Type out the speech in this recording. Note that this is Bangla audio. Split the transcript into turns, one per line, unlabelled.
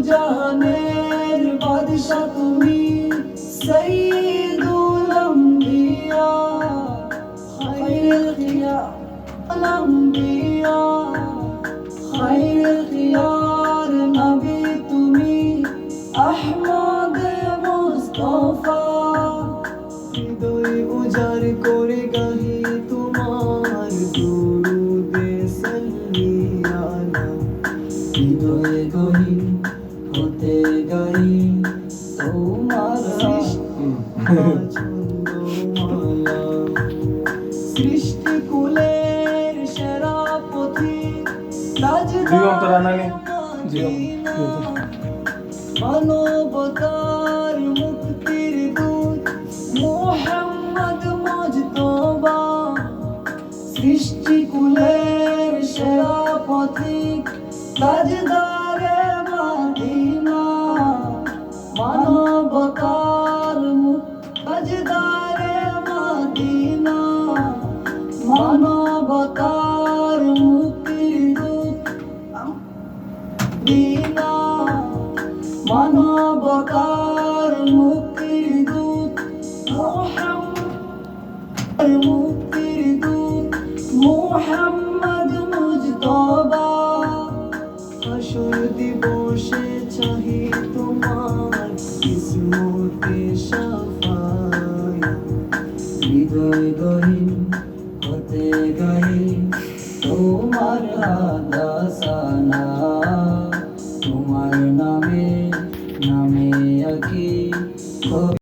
জাহানের বাদশা তুমি সৈয়দুল আম্বিয়া খায়রুল আম্বিয়া খায়রুল খিয়ার নবী তুমি আহমদ মুস্তাফা হৃদয় উজাড় করে গাহি তোমার দুরুদে সাল্লিয়ানা হৃদয়ে গহীন হতে গাই তোমার ছন্দমালা সৃষ্টি কুলের সেরা পথিক মানবতার মুক্তির দূত মুহাম্মদ মুজতবা সৃষ্টি কুলের সেরা পথিক তাজদারে মদিনা মানবতার তাজদারে মদিনা মানবতার মুক্তির দূত দিনা মানবতার মুক্তির দূত মুক্তির দূত মুহাম্মদ মুজতবা হাসর দিবসে চাহি তোমার কিসমতে শাফায়াত হৃদয় গহীন হতে গাই তোমার হাদাসানা